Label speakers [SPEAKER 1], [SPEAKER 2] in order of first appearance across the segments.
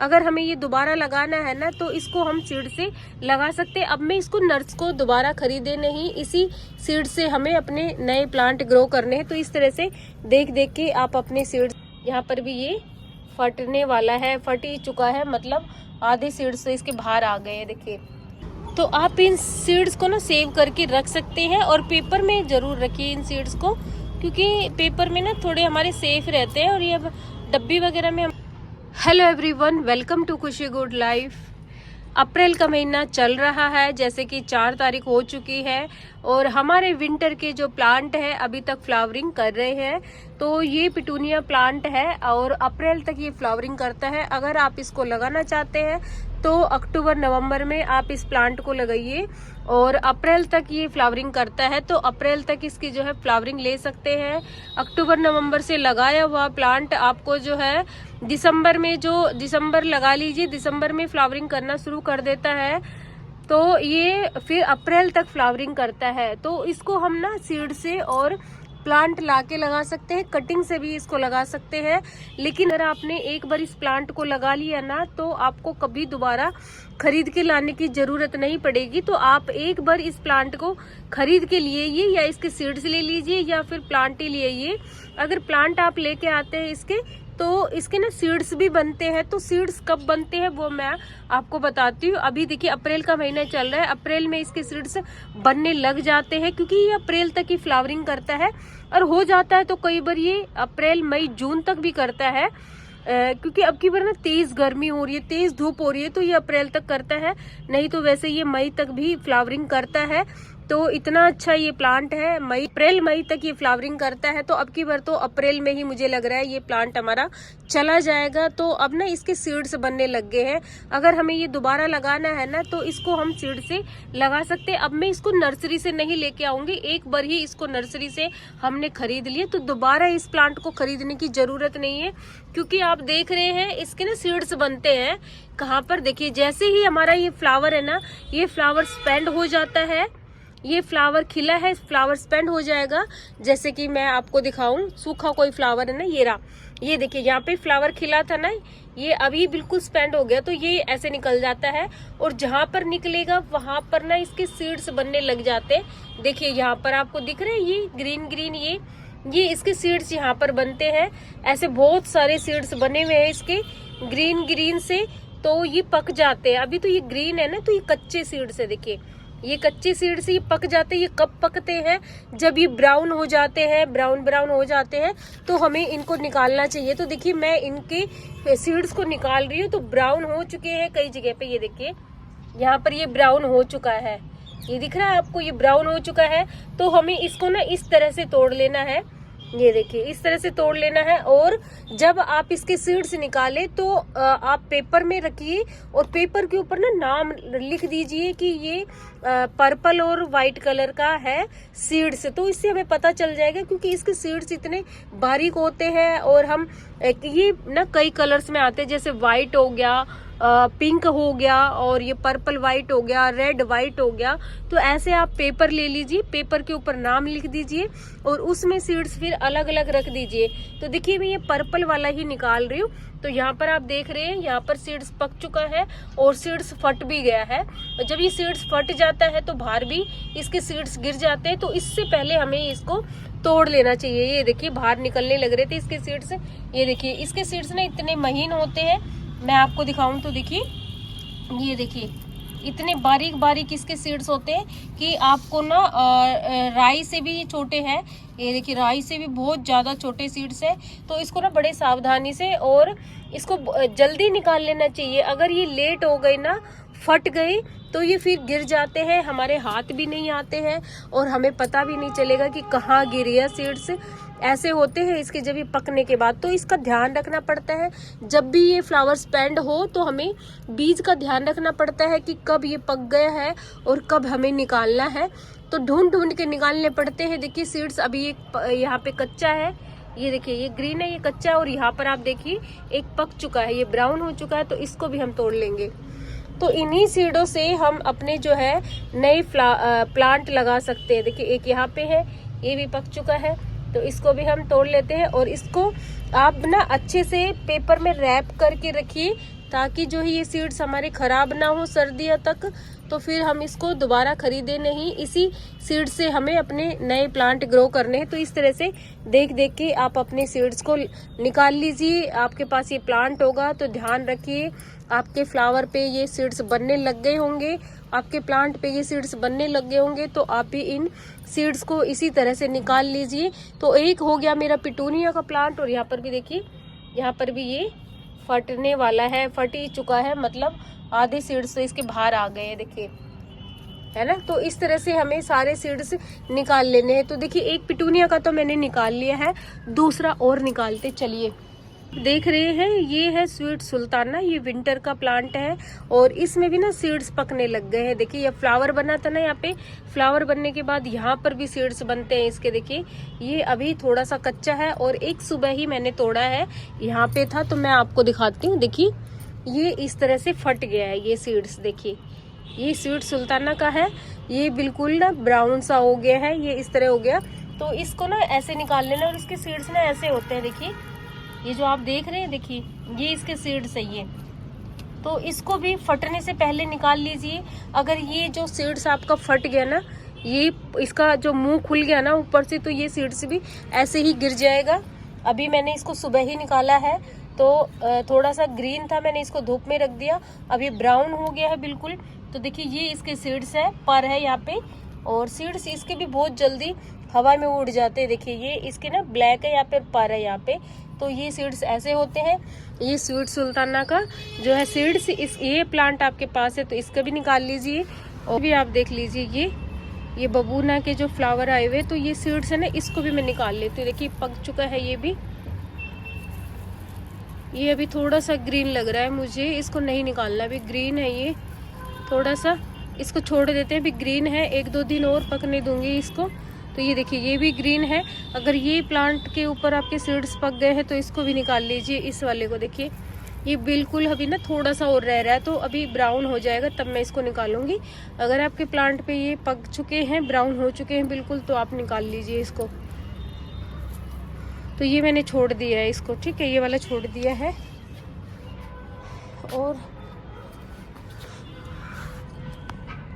[SPEAKER 1] अगर हमें ये दोबारा लगाना है ना तो इसको हम सीड से लगा सकते हैं। अब मैं इसको नर्स को दोबारा खरीदे नहीं, इसी सीड से हमें अपने नए प्लांट ग्रो करने हैं। तो इस तरह से देख देख के आप अपने सीड, यहाँ पर भी ये फटने वाला है, फट ही चुका है, मतलब आधे सीड्स तो इसके बाहर आ गए हैं, देखिए। तो आप इन सीड्स को ना सेव करके रख सकते हैं और पेपर में ज़रूर रखिए इन सीड्स को, क्योंकि पेपर में ना थोड़े हमारे सेफ रहते हैं। और ये डब्बी वगैरह में हेलो एवरीवन, वेलकम टू खुशी गुड लाइफ। अप्रैल का महीना चल रहा है, जैसे कि 4 तारीख हो चुकी है और हमारे विंटर के जो प्लांट है अभी तक फ्लावरिंग कर रहे हैं। तो ये पिटूनिया प्लांट है और अप्रैल तक ये फ्लावरिंग करता है। अगर आप इसको लगाना चाहते हैं तो अक्टूबर नवंबर में आप इस प्लांट को लगाइए और अप्रैल तक ये फ्लावरिंग करता है। तो अप्रैल तक इसकी जो है फ्लावरिंग ले सकते हैं। अक्टूबर नवंबर से लगाया हुआ प्लांट आपको जो है दिसंबर में, जो दिसंबर लगा लीजिए, दिसंबर में फ्लावरिंग करना शुरू कर देता है। तो ये फिर अप्रैल तक फ्लावरिंग करता है। तो इसको हम ना सीड से और प्लांट लाके लगा सकते हैं, कटिंग से भी इसको लगा सकते हैं। लेकिन अगर आपने एक बार इस प्लांट को लगा लिया ना तो आपको कभी दोबारा खरीद के लाने की जरूरत नहीं पड़ेगी। तो आप एक बार इस प्लांट को खरीद के लिए ये या इसके सीड्स ले लीजिए या फिर प्लांट ही ले आइए। अगर प्लांट आप लेके आते हैं इसके, तो इसके ना सीड्स भी बनते हैं। तो सीड्स कब बनते हैं वो मैं आपको बताती हूँ। अभी देखिए अप्रैल का महीना चल रहा है, अप्रैल में इसके सीड्स बनने लग जाते हैं, क्योंकि ये अप्रैल तक ही फ्लावरिंग करता है। और हो जाता है तो कई बार ये अप्रैल मई जून तक भी करता है, क्योंकि अब की बार ना तेज गर्मी हो रही है, तेज धूप हो रही है, तो ये अप्रैल तक करता है। नहीं तो वैसे ये मई तक भी फ्लावरिंग करता है। तो इतना अच्छा ये प्लांट है, अप्रैल मई तक ये फ्लावरिंग करता है। तो अब की बार तो अप्रैल में ही मुझे लग रहा है ये प्लांट हमारा चला जाएगा। तो अब ना इसके सीड्स बनने लग गए हैं। अगर हमें ये दोबारा लगाना है ना तो इसको हम सीड से लगा सकते हैं। अब मैं इसको नर्सरी से नहीं लेके आऊंगी, एक बार ही इसको नर्सरी से हमने खरीद लिया, तो दोबारा इस प्लांट को खरीदने की जरूरत नहीं है। क्योंकि आप देख रहे हैं इसके ना सीड्स बनते हैं कहाँ पर, देखिए जैसे ही हमारा ये फ्लावर है ना, ये फ्लावर स्पेंड हो जाता है, ये फ्लावर खिला है, फ्लावर स्पेंड हो जाएगा। जैसे कि मैं आपको दिखाऊं, सूखा कोई फ्लावर है ना, ये रहा, ये देखिए यहाँ पे फ्लावर खिला था ना, ये अभी बिल्कुल स्पेंड हो गया। तो ये ऐसे निकल जाता है और जहां पर निकलेगा वहां पर ना इसके सीड्स बनने लग जाते हैं। देखिए यहाँ पर आपको दिख रहे हैं ये ग्रीन ग्रीन, ये इसके सीड्स यहाँ पर बनते हैं। ऐसे बहुत सारे सीड्स बने हुए हैं इसके ग्रीन ग्रीन से, तो ये पक जाते हैं। अभी तो ये ग्रीन है ना, तो ये कच्चे सीड्स है। देखिए ये कच्चे सीड से ये पक जाते हैं। ये कब पकते हैं? जब ये ब्राउन हो जाते हैं, ब्राउन ब्राउन हो जाते हैं, तो हमें इनको निकालना चाहिए। तो देखिए मैं इनके सीड्स को निकाल रही हूँ, तो ब्राउन हो चुके हैं कई जगह पे। ये देखिए यहाँ पर ये ब्राउन हो चुका है, ये दिख रहा है आपको, ये ब्राउन हो चुका है। तो हमें इसको ना इस तरह से तोड़ लेना है, ये देखिए इस तरह से तोड़ लेना है। और जब आप इसके सीड्स निकालें तो आप पेपर में रखिए और पेपर के ऊपर ना नाम लिख दीजिए कि ये पर्पल और वाइट कलर का है सीड्स। तो इससे हमें पता चल जाएगा, क्योंकि इसके सीड्स इतने बारीक होते हैं और हम ये ना कई कलर्स में आते हैं, जैसे वाइट हो गया, पिंक हो गया, और ये पर्पल वाइट हो गया, रेड वाइट हो गया। तो ऐसे आप पेपर ले लीजिए, पेपर के ऊपर नाम लिख दीजिए और उसमें सीड्स फिर अलग अलग रख दीजिए। तो देखिए मैं ये पर्पल वाला ही निकाल रही हूँ। तो यहाँ पर आप देख रहे हैं, यहाँ पर सीड्स पक चुका है और सीड्स फट भी गया है। और जब ये सीड्स फट जाता है तो बाहर भी इसके सीड्स गिर जाते हैं। तो इससे पहले हमें इसको तोड़ लेना चाहिए। ये देखिए बाहर निकलने लग रहे थे इसके सीड्स। ये देखिए इसके सीड्स ना इतने महीन होते हैं, मैं आपको दिखाऊं तो देखिए, ये देखिए इतने बारीक बारीक इसके सीड्स होते हैं कि आपको ना राई से भी छोटे हैं। ये देखिए राई से भी बहुत ज़्यादा छोटे सीड्स हैं। तो इसको ना बड़े सावधानी से और इसको जल्दी निकाल लेना चाहिए। अगर ये लेट हो गए ना, फट गए, तो ये फिर गिर जाते हैं, हमारे हाथ भी नहीं आते हैं और हमें पता भी नहीं चलेगा कि कहाँ गिरी है सीड्स। ऐसे होते हैं इसके जब ये पकने के बाद। तो इसका ध्यान रखना पड़ता है, जब भी ये फ्लावर स्पेंड हो तो हमें बीज का ध्यान रखना पड़ता है कि कब ये पक गया है और कब हमें निकालना है। तो ढूंढ ढूंढ के निकालने पड़ते हैं। देखिए सीड्स अभी एक यहाँ पे कच्चा है, ये देखिए ये ग्रीन है, ये कच्चा है, और यहाँ पर आप देखिए एक पक चुका है, ये ब्राउन हो चुका है। तो इसको भी हम तोड़ लेंगे। तो इन्हीं सीडों से हम अपने जो है नए प्लांट लगा सकते हैं। देखिए एक यहाँ पे है, ये भी पक चुका है, तो इसको भी हम तोड़ लेते हैं और इसको आप ना अच्छे से पेपर में रैप करके रखिए ताकि जो है ये सीड्स हमारे खराब ना हो सर्दियों तक, तो फिर हम इसको दोबारा खरीदे नहीं। इसी सीड से हमें अपने नए प्लांट ग्रो करने हैं। तो इस तरह से देख देख के आप अपने सीड्स को निकाल लीजिए। आपके पास ये प्लांट होगा तो ध्यान रखिए आपके फ्लावर पे ये सीड्स बनने लग गए होंगे, आपके प्लांट पे ये सीड्स बनने लग गए होंगे, तो आप भी इन सीड्स को इसी तरह से निकाल लीजिए। तो एक हो गया मेरा पिटूनिया का प्लांट, और यहाँ पर भी देखिए, यहाँ पर भी ये फटने वाला है, फट ही चुका है, मतलब आधे सीड्स तो इसके बाहर आ गए हैं, देखिए, है ना। तो इस तरह से हमें सारे सीड्स निकाल लेने हैं। तो देखिए एक पिटूनिया का तो मैंने निकाल लिया है, दूसरा और निकालते चलिए। देख रहे हैं ये है स्वीट सुल्ताना, ये विंटर का प्लांट है और इसमें भी ना सीड्स पकने लग गए हैं। देखिए ये फ्लावर बना था ना, यहाँ पे फ्लावर बनने के बाद यहाँ पर भी सीड्स बनते हैं इसके। देखिए ये अभी थोड़ा सा कच्चा है और एक सुबह ही मैंने तोड़ा है, यहाँ पे था तो मैं आपको दिखाती हूँ। देखिए ये इस तरह से फट गया है ये सीड्स। देखिए ये स्वीट सुल्ताना का है, ये बिल्कुल ना ब्राउन सा हो गया है, ये इस तरह हो गया। तो इसको ना ऐसे निकाल लेना, और इसके सीड्स ना ऐसे होते हैं। देखिए ये जो आप देख रहे हैं, देखिए ये इसके सीड्स है ये। तो इसको भी फटने से पहले निकाल लीजिए। अगर ये जो सीड्स आपका फट गया ना, ये इसका जो मुंह खुल गया ना ऊपर से, तो ये सीड्स भी ऐसे ही गिर जाएगा। अभी मैंने इसको सुबह ही निकाला है, तो थोड़ा सा ग्रीन था, मैंने इसको धूप में रख दिया, अब ये ब्राउन हो गया है बिल्कुल। तो देखिए ये इसके सीड्स है, पर है यहाँ पे, और सीड्स इसके भी बहुत जल्दी हवा में उड़ जाते हैं। देखिए ये इसके ना ब्लैक है यहाँ पे, पर है यहाँ पे। तो ये सीड्स ऐसे होते हैं। ये स्वीट सुल्ताना का जो है सीड्स, इस ये प्लांट आपके पास है तो इसका भी निकाल लीजिए। और भी आप देख लीजिए ये बबूना के जो फ्लावर आए हुए, तो ये सीड्स है ना, इसको भी मैं निकाल लेती हूँ। देखिए पक चुका है ये भी, ये अभी थोड़ा सा ग्रीन लग रहा है मुझे, इसको नहीं निकालना, अभी ग्रीन है ये थोड़ा सा, इसको छोड़ देते हैं। अभी ग्रीन है, 1-2 दिन और पकने दूंगी इसको। तो ये देखिए ये भी ग्रीन है। अगर ये प्लांट के ऊपर आपके सीड्स पक गए हैं तो इसको भी निकाल लीजिए। इस वाले को देखिए ये बिल्कुल अभी ना थोड़ा सा और रह रहा है, तो अभी ब्राउन हो जाएगा तब मैं इसको निकालूंगी। अगर आपके प्लांट पे ये पक चुके हैं, ब्राउन हो चुके हैं बिल्कुल, तो आप निकाल लीजिए इसको। तो ये मैंने छोड़ दिया है इसको, ठीक है, ये वाला छोड़ दिया है। और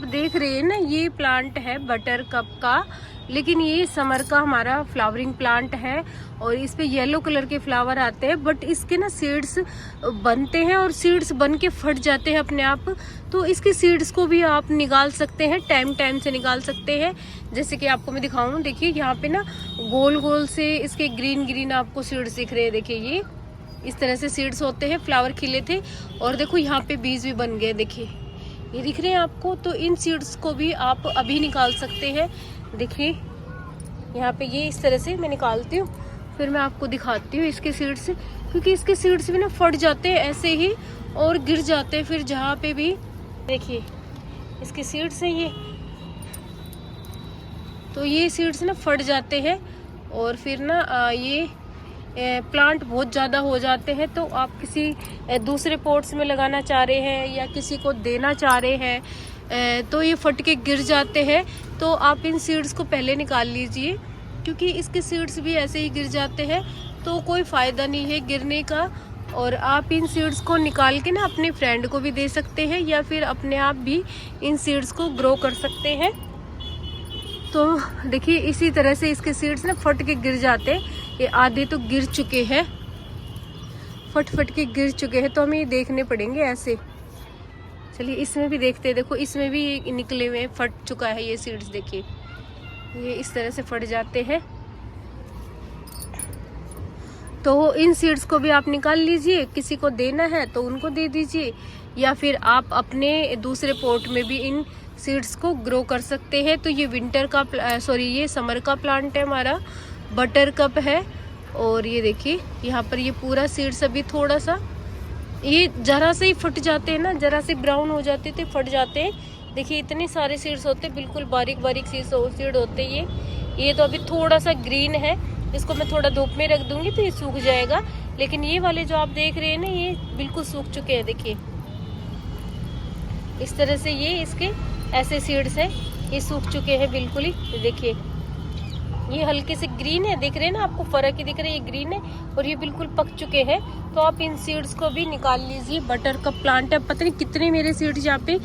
[SPEAKER 1] देख रहे हैं ना, ये प्लांट है बटर कप का, लेकिन ये समर का हमारा फ्लावरिंग प्लांट है और इस पे येलो कलर के फ्लावर आते हैं, बट इसके ना सीड्स बनते हैं और सीड्स बन के फट जाते हैं अपने आप। तो इसके सीड्स को भी आप निकाल सकते हैं, टाइम से निकाल सकते हैं। जैसे कि आपको मैं दिखाऊं, देखिए यहाँ पे ना गोल गोल से इसके ग्रीन ग्रीन आपको सीड्स दिख रहे हैं। देखिए ये इस तरह से सीड्स होते हैं, फ्लावर खिले थे और देखो यहाँ पे बीज भी बन गए, देखिए ये दिख रहे हैं आपको। तो इन सीड्स को भी आप अभी निकाल सकते हैं। देखिए यहाँ पे ये इस तरह से मैं निकालती हूँ, फिर मैं आपको दिखाती हूँ इसके सीड्स, क्योंकि इसके सीड्स भी ना फट जाते हैं ऐसे ही और गिर जाते हैं फिर जहाँ पे भी। देखिए इसके सीड्स हैं ये, तो ये सीड्स ना फट जाते हैं और फिर ना ये प्लांट बहुत ज़्यादा हो जाते हैं। तो आप किसी दूसरे पॉट्स में लगाना चाह रहे हैं या किसी को देना चाह रहे हैं, तो ये फट के गिर जाते हैं। तो आप इन सीड्स को पहले निकाल लीजिए, क्योंकि इसके सीड्स भी ऐसे ही गिर जाते हैं, तो कोई फ़ायदा नहीं है गिरने का। और आप इन सीड्स को निकाल के ना अपने फ्रेंड को भी दे सकते हैं, या फिर अपने आप भी इन सीड्स को ग्रो कर सकते हैं। तो देखिए इसी तरह से इसके सीड्स ना फट के गिर जाते हैं। ये आधे तो गिर चुके हैं, फट के गिर चुके हैं, तो हमें ये देखने पड़ेंगे ऐसे। चलिए इसमें भी देखते हैं, देखो इसमें भी ये निकले हुए हैं, फट चुका है ये सीड्स। देखिए ये इस तरह से फट जाते हैं। तो इन सीड्स को भी आप निकाल लीजिए, किसी को देना है तो उनको दे दीजिए, या फिर आप अपने दूसरे पॉट में भी इन सीड्स को ग्रो कर सकते हैं। तो ये विंटर का ये समर का प्लांट है हमारा, बटर कप है। और ये देखिए यहाँ पर ये पूरा सीड्स अभी थोड़ा सा, ये जरा से ही फट जाते हैं ना, जरा से ब्राउन हो जाते थे, फट जाते हैं। देखिए इतने सारे सीड्स होते हैं, बिल्कुल बारीक बारीक सीड होते हैं ये तो अभी थोड़ा सा ग्रीन है, इसको मैं थोड़ा धूप में रख दूंगी तो ये सूख जाएगा। लेकिन ये वाले जो आप देख रहे हैं ना, ये बिल्कुल सूख चुके हैं। देखिए इस तरह से ये इसके ऐसे सीड्स है, ये सूख चुके हैं बिल्कुल ही। देखिए ये हल्के से ग्रीन है, दिख रहे हैं ना आपको, फर्क ही दिख रहा है, ये ग्रीन है और ये बिल्कुल पक चुके हैं। तो आप इन सीड्स को भी निकाल लीजिए। बटर का प्लांट है, पता नहीं कितने मेरे सीड्स यहाँ पे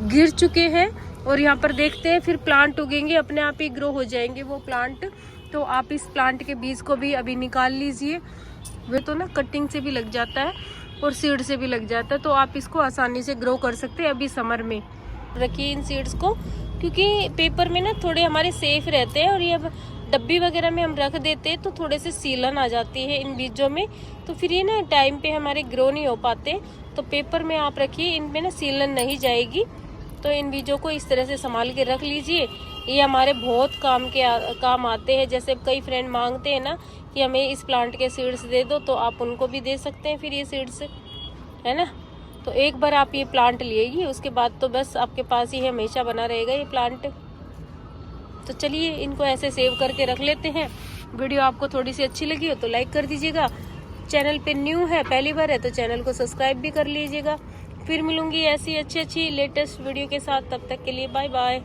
[SPEAKER 1] गिर चुके हैं। और यहाँ पर देखते हैं फिर प्लांट उगेंगे, अपने आप ही ग्रो हो जाएंगे वो प्लांट। तो आप इस प्लांट के बीज को भी अभी निकाल लीजिए। वे तो ना कटिंग से भी लग जाता है और सीड से भी लग जाता है, तो आप इसको आसानी से ग्रो कर सकते हैं। अभी समर में रखिए इन सीड्स को, क्योंकि पेपर में ना थोड़े हमारे सेफ रहते हैं, और ये अब डब्बी वगैरह में हम रख देते हैं तो थोड़े से सीलन आ जाती है इन बीजों में, तो फिर ये ना टाइम पे हमारे ग्रो नहीं हो पाते। तो पेपर में आप रखिए, इनमें ना सीलन नहीं जाएगी। तो इन बीजों को इस तरह से संभाल के रख लीजिए। ये हमारे बहुत काम आते हैं। जैसे कई फ्रेंड मांगते हैं ना कि हमें इस प्लांट के सीड्स दे दो, तो आप उनको भी दे सकते हैं फिर ये सीड्स, है ना। तो एक बार आप ये प्लांट लिएगी, उसके बाद तो बस आपके पास ही हमेशा बना रहेगा ये प्लांट। तो चलिए इनको ऐसे सेव करके रख लेते हैं। वीडियो आपको थोड़ी सी अच्छी लगी हो तो लाइक कर दीजिएगा। चैनल पे न्यू है, पहली बार है, तो चैनल को सब्सक्राइब भी कर लीजिएगा। फिर मिलूंगी ऐसी अच्छी लेटेस्ट वीडियो के साथ, तब तक के लिए बाय बाय।